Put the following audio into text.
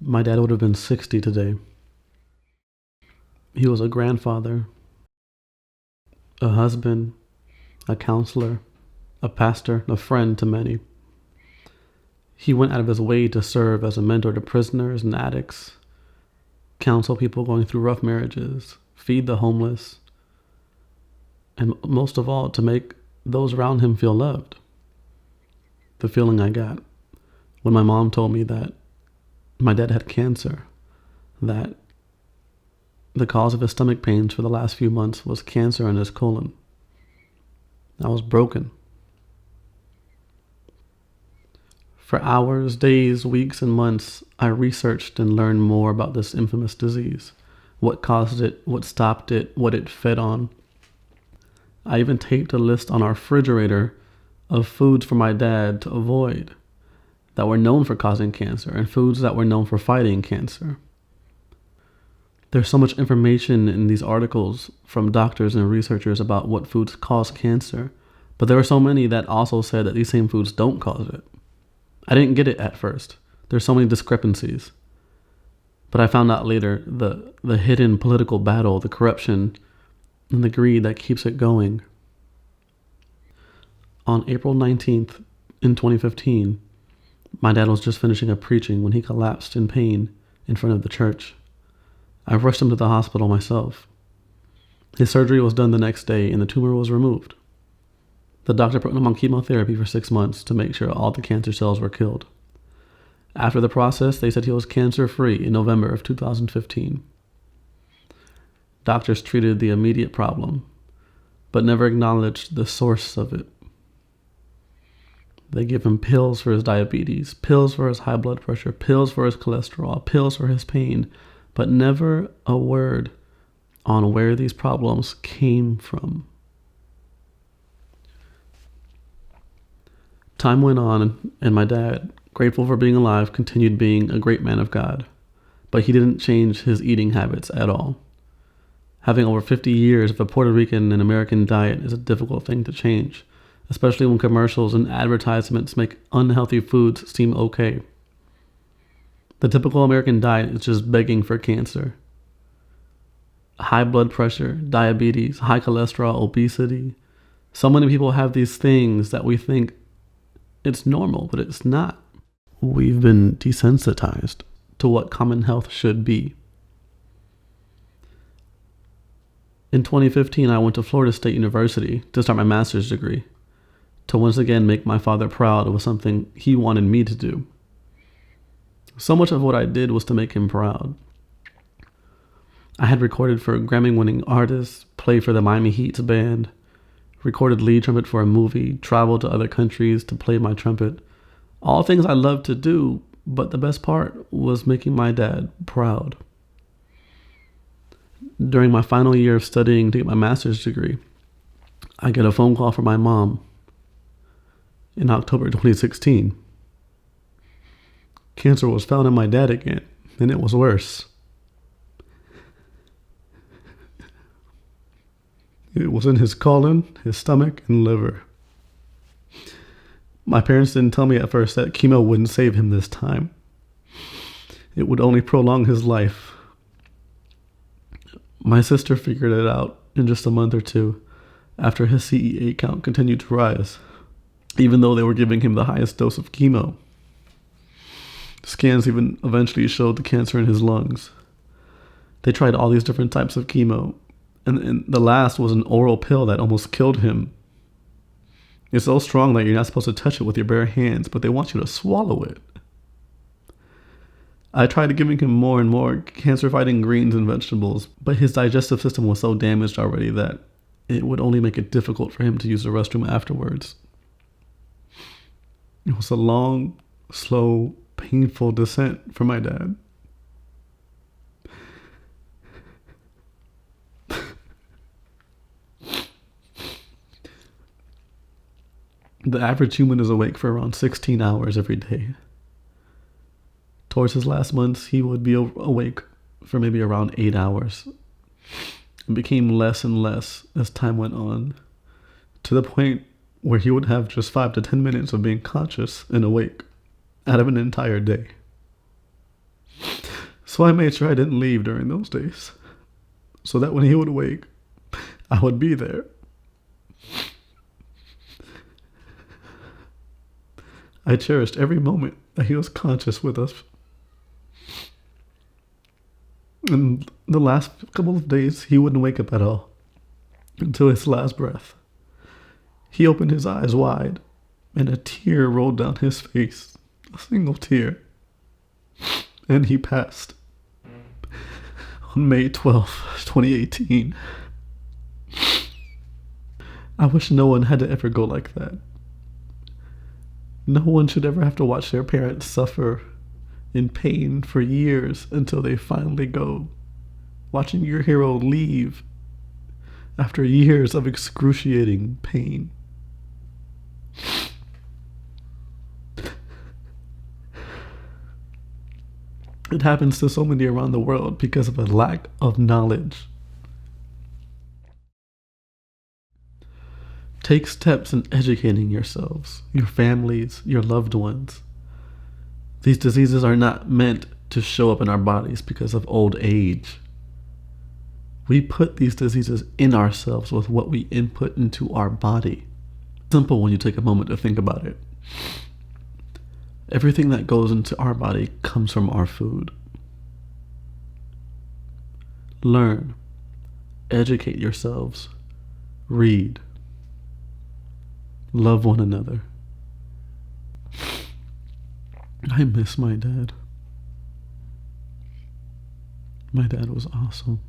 My dad would have been 60 today. He was a grandfather, a husband, a counselor, a pastor, a friend to many. He went out of his way to serve as a mentor to prisoners and addicts, counsel people going through rough marriages, feed the homeless, and most of all, to make those around him feel loved. The feeling I got when my mom told me that my dad had cancer, that the cause of his stomach pains for the last few months was cancer in his colon. I was broken. For hours, days, weeks, and months, I researched and learned more about this infamous disease, what caused it, what stopped it, what it fed on. I even taped a list on our refrigerator of foods for my dad to avoid that were known for causing cancer and foods that were known for fighting cancer. There's so much information in these articles from doctors and researchers about what foods cause cancer, but there were so many that also said that these same foods don't cause it. I didn't get it at first. There's so many discrepancies. But I found out later the hidden political battle, the corruption, and the greed that keeps it going. On April 19th in 2015, my dad was just finishing up preaching when he collapsed in pain in front of the church. I rushed him to the hospital myself. His surgery was done the next day and the tumor was removed. The doctor put him on chemotherapy for 6 months to make sure all the cancer cells were killed. After the process, they said he was cancer-free in November of 2015. Doctors treated the immediate problem, but never acknowledged the source of it. They gave him pills for his diabetes, pills for his high blood pressure, pills for his cholesterol, pills for his pain, but never a word on where these problems came from. Time went on, and my dad, grateful for being alive, continued being a great man of God, but he didn't change his eating habits at all. Having over 50 years of a Puerto Rican and American diet is a difficult thing to change, especially when commercials and advertisements make unhealthy foods seem okay. The typical American diet is just begging for cancer. High blood pressure, diabetes, high cholesterol, obesity. So many people have these things that we think it's normal, but it's not. We've been desensitized to what common health should be. In 2015, I went to Florida State University to start my master's degree, to once again make my father proud of something he wanted me to do. So much of what I did was to make him proud. I had recorded for Grammy-winning artists, played for the Miami Heat's band, recorded lead trumpet for a movie, traveled to other countries to play my trumpet. All things I loved to do, but the best part was making my dad proud. During my final year of studying to get my master's degree, I get a phone call from my mom in October 2016. Cancer was found in my dad again, and it was worse. It was in his colon, his stomach, and liver. My parents didn't tell me at first that chemo wouldn't save him this time. It would only prolong his life. My sister figured it out in just a month or two after his CEA count continued to rise, even though they were giving him the highest dose of chemo. Scans even eventually showed the cancer in his lungs. They tried all these different types of chemo, and the last was an oral pill that almost killed him. It's so strong that you're not supposed to touch it with your bare hands, but they want you to swallow it. I tried giving him more and more cancer-fighting greens and vegetables, but his digestive system was so damaged already that it would only make it difficult for him to use the restroom afterwards. It was a long, slow, painful descent for my dad. The average human is awake for around 16 hours every day. Towards his last months, he would be awake for maybe around 8 hours. It became less and less as time went on, to the point where he would have just 5 to 10 minutes of being conscious and awake out of an entire day. So I made sure I didn't leave during those days, so that when he would wake, I would be there. I cherished every moment that he was conscious with us. And the last couple of days, he wouldn't wake up at all until his last breath. He opened his eyes wide, and a tear rolled down his face, a single tear. And he passed on May 12th, 2018. I wish no one had to ever go like that. No one should ever have to watch their parents suffer in pain for years until they finally go. Watching your hero leave after years of excruciating pain. It happens to so many around the world because of a lack of knowledge. Take steps in educating yourselves, your families, your loved ones. These diseases are not meant to show up in our bodies because of old age. We put these diseases in ourselves with what we input into our body. Simple when you take a moment to think about it. Everything that goes into our body comes from our food. Learn, educate yourselves, read, love one another. I miss my dad. My dad was awesome.